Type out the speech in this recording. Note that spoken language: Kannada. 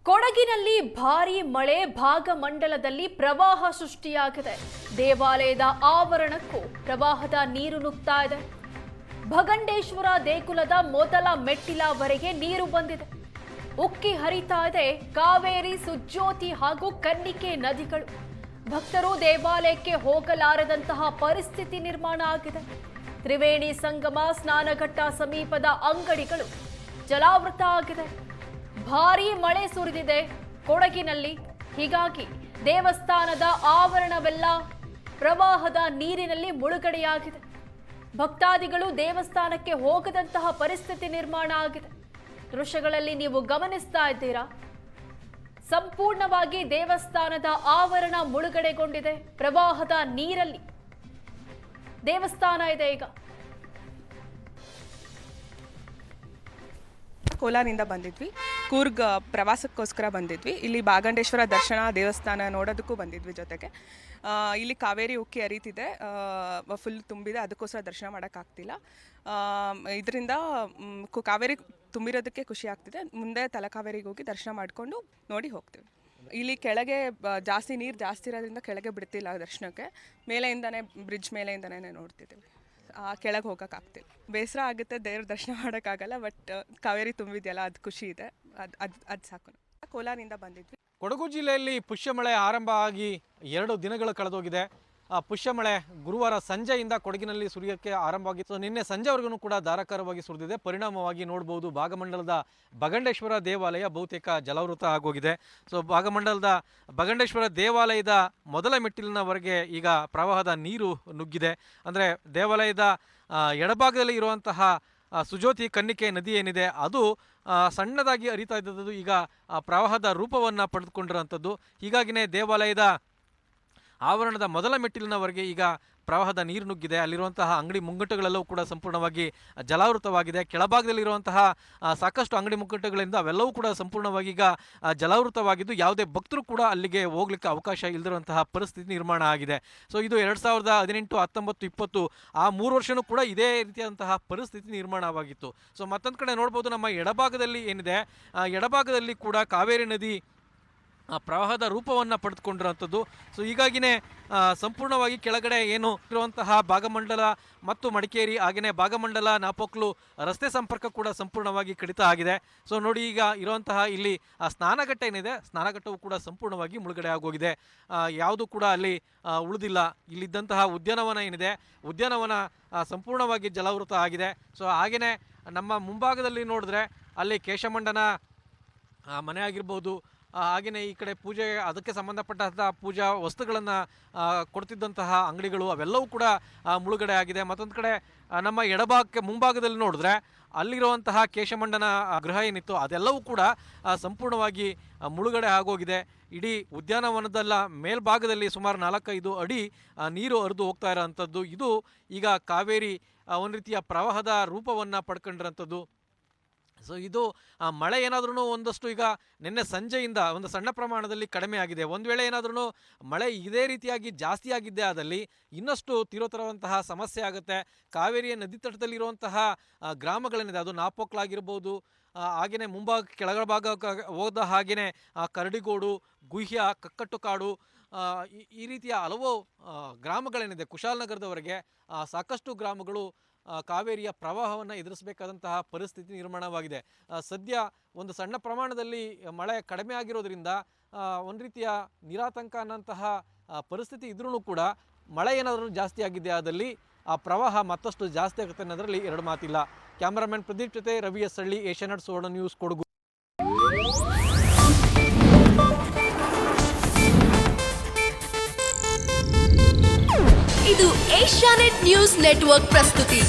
ಕೊಡಗಿನಲ್ಲಿ ಭಾರೀ ಮಳೆ ಭಾಗಮಂಡಲದಲ್ಲಿ ಪ್ರವಾಹ ಸೃಷ್ಟಿಯಾಗಿದೆ. ದೇವಾಲಯದ ಆವರಣಕ್ಕೂ ಪ್ರವಾಹದ ನೀರು ನುಗ್ತಾ ಇದೆ. ಭಗಂಡೇಶ್ವರ ದೇಗುಲದ ಮೊದಲ ಮೆಟ್ಟಿಲವರೆಗೆ ನೀರು ಬಂದಿದೆ. ಉಕ್ಕಿ ಹರಿತಾ ಇದೆ ಕಾವೇರಿ, ಸುಜ್ಯೋತಿ ಹಾಗೂ ಕನ್ನಿಕೆ ನದಿಗಳು. ಭಕ್ತರು ದೇವಾಲಯಕ್ಕೆ ಹೋಗಲಾರದಂತಹ ಪರಿಸ್ಥಿತಿ ನಿರ್ಮಾಣ ಆಗಿದೆ. ತ್ರಿವೇಣಿ ಸಂಗಮ ಸ್ನಾನಘಟ್ಟ ಸಮೀಪದ ಅಂಗಡಿಗಳು ಜಲಾವೃತ ಆಗಿದೆ. ಭಾರೀ ಮಳೆ ಸುರಿದಿದೆ ಕೊಡಗಿನಲ್ಲಿ. ಹೀಗಾಗಿ ದೇವಸ್ಥಾನದ ಆವರಣವೆಲ್ಲ ಪ್ರವಾಹದ ನೀರಿನಲ್ಲಿ ಮುಳುಗಡೆಯಾಗಿದೆ. ಭಕ್ತಾದಿಗಳು ದೇವಸ್ಥಾನಕ್ಕೆ ಹೋಗದಂತಹ ಪರಿಸ್ಥಿತಿ ನಿರ್ಮಾಣ ಆಗಿದೆ. ದೃಶ್ಯಗಳಲ್ಲಿ ನೀವು ಗಮನಿಸ್ತಾ ಇದ್ದೀರಾ, ಸಂಪೂರ್ಣವಾಗಿ ದೇವಸ್ಥಾನದ ಆವರಣ ಮುಳುಗಡೆಗೊಂಡಿದೆ ಪ್ರವಾಹದ ನೀರಲ್ಲಿ. ದೇವಸ್ಥಾನ ಇದೆ ಈಗ. ಕೋಲಾರಿಂದ ಬಂದಿದ್ವಿ. ಕೂರ್ಗ್ ಪ್ರವಾಸಕ್ಕೋಸ್ಕರ ಬಂದಿದ್ವಿ. ಇಲ್ಲಿ ಭಾಗಂಡೇಶ್ವರ ದರ್ಶನ ದೇವಸ್ಥಾನ ನೋಡೋದಕ್ಕೂ ಬಂದಿದ್ವಿ. ಜೊತೆಗೆ ಇಲ್ಲಿ ಕಾವೇರಿ ಉಕ್ಕಿ ಹರಿತಿದೆ, ಫುಲ್ ತುಂಬಿದೆ. ಅದಕ್ಕೋಸ್ಕರ ದರ್ಶನ ಮಾಡೋಕ್ಕಾಗ್ತಿಲ್ಲ. ಇದರಿಂದ ಕಾವೇರಿ ತುಂಬಿರೋದಕ್ಕೆ ಖುಷಿ ಆಗ್ತಿದೆ. ಮುಂದೆ ತಲಕಾವೇರಿಗೆ ಹೋಗಿ ದರ್ಶನ ಮಾಡಿಕೊಂಡು ನೋಡಿ ಹೋಗ್ತೀವಿ. ಇಲ್ಲಿ ಕೆಳಗೆ ನೀರು ಜಾಸ್ತಿ ಇರೋದ್ರಿಂದ ಕೆಳಗೆ ಬಿಡ್ತಿಲ್ಲ ದರ್ಶನಕ್ಕೆ. ಮೇಲೆಯಿಂದನೇ ಬ್ರಿಡ್ಜ್ ಮೇಲೆಯಿಂದನೇ ನೋಡ್ತಿದ್ದೀವಿ. ಕೆಳಗೆ ಹೋಗೋಕ್ಕಾಗ್ತಿಲ್ಲ. ಬೇಸರ ಆಗುತ್ತೆ, ದೇವ್ರ ದರ್ಶನ ಮಾಡೋಕ್ಕಾಗಲ್ಲ. ಬಟ್ ಕಾವೇರಿ ತುಂಬಿದೆಯಲ್ಲ, ಅದು ಖುಷಿ ಇದೆ. ಅದು ಸಾಕು. ಕೋಲಾರಿಂದ ಬಂದಿದ್ವಿ. ಕೊಡಗು ಜಿಲ್ಲೆಯಲ್ಲಿ ಪುಷ್ಯಮಳೆ ಆರಂಭ ಆಗಿ 2 ದಿನಗಳು ಕಳೆದೋಗಿದೆ. ಪುಷ್ಯಮಳೆ ಗುರುವಾರ ಸಂಜೆಯಿಂದ ಕೊಡಗಿನಲ್ಲಿ ಸುರಿಯೋಕ್ಕೆ ಆರಂಭವಾಗಿತ್ತು. ನಿನ್ನೆ ಸಂಜೆವರೆಗೂ ಕೂಡ ಧಾರಾಕಾರವಾಗಿ ಸುರಿದಿದೆ. ಪರಿಣಾಮವಾಗಿ ನೋಡ್ಬೋದು, ಭಾಗಮಂಡಲದ ಭಗಂಡೇಶ್ವರ ದೇವಾಲಯ ಬಹುತೇಕ ಜಲಾವೃತ ಆಗೋಗಿದೆ. ಭಾಗಮಂಡಲದ ಭಗಂಡೇಶ್ವರ ದೇವಾಲಯದ ಮೊದಲ ಮೆಟ್ಟಿಲಿನವರೆಗೆ ಈಗ ಪ್ರವಾಹದ ನೀರು ನುಗ್ಗಿದೆ. ಅಂದರೆ ದೇವಾಲಯದ ಎಡಭಾಗದಲ್ಲಿ ಇರುವಂತಹ ಸುಜ್ಯೋತಿ ಕನ್ನಿಕೆ ನದಿ ಏನಿದೆ ಅದು ಸಣ್ಣದಾಗಿ ಹರಿತಾ ಇದ್ದದ್ದು ಈಗ ಪ್ರವಾಹದ ರೂಪವನ್ನು ಪಡೆದುಕೊಂಡಿರೋಂಥದ್ದು. ಹೀಗಾಗಿನೇ ದೇವಾಲಯದ ಆವರಣದ ಮೊದಲ ಮೆಟ್ಟಿಲಿನವರೆಗೆ ಈಗ ಪ್ರವಾಹದ ನೀರು ನುಗ್ಗಿದೆ. ಅಲ್ಲಿರುವಂತಹ ಅಂಗಡಿ ಮುಂಗಟ್ಟುಗಳೆಲ್ಲವೂ ಕೂಡ ಸಂಪೂರ್ಣವಾಗಿ ಜಲಾವೃತವಾಗಿದೆ. ಕೆಳಭಾಗದಲ್ಲಿರುವಂತಹ ಸಾಕಷ್ಟು ಅಂಗಡಿ ಮುಂಗಟ್ಟುಗಳಿಂದ ಅವೆಲ್ಲವೂ ಕೂಡ ಸಂಪೂರ್ಣವಾಗಿ ಈಗ ಜಲಾವೃತವಾಗಿದ್ದು, ಯಾವುದೇ ಭಕ್ತರು ಕೂಡ ಅಲ್ಲಿಗೆ ಹೋಗ್ಲಿಕ್ಕೆ ಅವಕಾಶ ಇಲ್ಲದಿರುವಂತಹ ಪರಿಸ್ಥಿತಿ ನಿರ್ಮಾಣ ಆಗಿದೆ. ಇದು 2018, 19, 20 ಆ 3 ವರ್ಷವೂ ಕೂಡ ಇದೇ ರೀತಿಯಾದಂತಹ ಪರಿಸ್ಥಿತಿ ನಿರ್ಮಾಣವಾಗಿತ್ತು. ಮತ್ತೊಂದು ಕಡೆ ನೋಡ್ಬೋದು, ನಮ್ಮ ಎಡಭಾಗದಲ್ಲಿ ಏನಿದೆ, ಎಡಭಾಗದಲ್ಲಿ ಕೂಡ ಕಾವೇರಿ ನದಿ ಪ್ರವಾಹದ ರೂಪವನ್ನು ಪಡೆದುಕೊಂಡಿರುವಂಥದ್ದು. ಹೀಗಾಗಿನೇ ಸಂಪೂರ್ಣವಾಗಿ ಕೆಳಗಡೆ ಏನು ಇರುವಂತಹ ಭಾಗಮಂಡಲ ಮತ್ತು ಮಡಿಕೇರಿ, ಹಾಗೆಯೇ ಭಾಗಮಂಡಲ ನಾಪೋಕ್ಲು ರಸ್ತೆ ಸಂಪರ್ಕ ಕೂಡ ಸಂಪೂರ್ಣವಾಗಿ ಕಡಿತ ಆಗಿದೆ. ನೋಡಿ, ಈಗ ಇರುವಂತಹ ಇಲ್ಲಿ ಸ್ನಾನಘಟ್ಟ ಏನಿದೆ, ಸ್ನಾನಘಟ್ಟವು ಕೂಡ ಸಂಪೂರ್ಣವಾಗಿ ಮುಳುಗಡೆ ಆಗೋಗಿದೆ. ಯಾವುದು ಕೂಡ ಅಲ್ಲಿ ಉಳಿದಿಲ್ಲ. ಇಲ್ಲಿದ್ದಂತಹ ಉದ್ಯಾನವನ ಏನಿದೆ, ಉದ್ಯಾನವನ ಸಂಪೂರ್ಣವಾಗಿ ಜಲಾವೃತ ಆಗಿದೆ. ಹಾಗೆಯೇ ನಮ್ಮ ಮುಂಭಾಗದಲ್ಲಿ ನೋಡಿದ್ರೆ ಅಲ್ಲಿ ಕೇಶಮಂಡನ ಮನೆ ಆಗಿರ್ಬೋದು, ಹಾಗೆಯೇ ಈ ಕಡೆ ಪೂಜೆ ಅದಕ್ಕೆ ಸಂಬಂಧಪಟ್ಟಂತಹ ಪೂಜಾ ವಸ್ತುಗಳನ್ನು ಕೊಡ್ತಿದ್ದಂತಹ ಅಂಗಡಿಗಳು ಅವೆಲ್ಲವೂ ಕೂಡ ಮುಳುಗಡೆ ಆಗಿದೆ. ಮತ್ತೊಂದು ಕಡೆ ನಮ್ಮ ಮುಂಭಾಗದಲ್ಲಿ ನೋಡಿದ್ರೆ ಅಲ್ಲಿರುವಂತಹ ಕೇಶಮಂಡನ ಗೃಹ ಏನಿತ್ತು ಅದೆಲ್ಲವೂ ಕೂಡ ಸಂಪೂರ್ಣವಾಗಿ ಮುಳುಗಡೆ ಆಗೋಗಿದೆ. ಇಡೀ ಉದ್ಯಾನವನದಲ್ಲ ಮೇಲ್ಭಾಗದಲ್ಲಿ ಸುಮಾರು 4-5 ಅಡಿ ನೀರು ಹರಿದು ಹೋಗ್ತಾ ಇರೋವಂಥದ್ದು. ಇದು ಈಗ ಕಾವೇರಿ ಒಂದು ರೀತಿಯ ಪ್ರವಾಹದ ರೂಪವನ್ನು ಪಡ್ಕೊಂಡಿರೋಂಥದ್ದು. ಇದು ಮಳೆ ಏನಾದ್ರೂ ಒಂದಷ್ಟು ಈಗ ನಿನ್ನೆ ಸಂಜೆಯಿಂದ ಒಂದು ಸಣ್ಣ ಪ್ರಮಾಣದಲ್ಲಿ ಕಡಿಮೆ ಆಗಿದೆ. ಒಂದು ವೇಳೆ ಏನಾದ್ರೂ ಮಳೆ ಇದೇ ರೀತಿಯಾಗಿ ಜಾಸ್ತಿ ಆಗಿದ್ದೇ ಆದಲ್ಲಿ ಇನ್ನಷ್ಟು ತೀವ್ರತರವಂತಹ ಸಮಸ್ಯೆ ಆಗುತ್ತೆ. ಕಾವೇರಿಯ ನದಿ ತಟದಲ್ಲಿರುವಂತಹ ಗ್ರಾಮಗಳೇನಿದೆ, ಅದು ನಾಪೋಕ್ಲಾಗಿರ್ಬೋದು, ಹಾಗೆಯೇ ಕೆಳಗಡೆ ಭಾಗ ಹೋದ ಹಾಗೆಯೇ ಕರಡಿಗೋಡು, ಗುಹ್ಯ, ಕಕ್ಕಟ್ಟುಕಾಡು, ಈ ರೀತಿಯ ಹಲವು ಗ್ರಾಮಗಳೇನಿದೆ ಕುಶಾಲನಗರದವರೆಗೆ ಸಾಕಷ್ಟು ಗ್ರಾಮಗಳು ಕಾವೇರಿಯ ಪ್ರವಾಹವನ್ನು ಎದುರಿಸಬೇಕಾದಂತಹ ಪರಿಸ್ಥಿತಿ ನಿರ್ಮಾಣವಾಗಿದೆ. ಸದ್ಯ ಒಂದು ಸಣ್ಣ ಪ್ರಮಾಣದಲ್ಲಿ ಮಳೆ ಕಡಿಮೆ ಆಗಿರೋದ್ರಿಂದ ಒಂದು ರೀತಿಯ ನಿರಾತಂಕ ಅನ್ನೋಂತಹ ಪರಿಸ್ಥಿತಿ ಇದ್ರೂ ಕೂಡ ಮಳೆ ಏನಾದರೂ ಜಾಸ್ತಿ ಆಗಿದ್ದೆ ಆದಲ್ಲಿ ಆ ಪ್ರವಾಹ ಮತ್ತಷ್ಟು ಜಾಸ್ತಿ ಆಗುತ್ತೆ ಅನ್ನೋದರಲ್ಲಿ 2 ಮಾತಿಲ್ಲ. ಕ್ಯಾಮರಾಮನ್ ಪ್ರದೀಪ್ ಜೊತೆ ರವಿ ಎಸ್ ಹಳ್ಳಿ, ಏಷ್ಯಾನೆಟ್ ಸುವರ್ಣ ನ್ಯೂಸ್, ಕೊಡಗು. ಇದು ಏಷ್ಯಾನೆಟ್ ನ್ಯೂಸ್ ನೆಟ್ವರ್ಕ್ ಪ್ರಸ್ತುತಿ.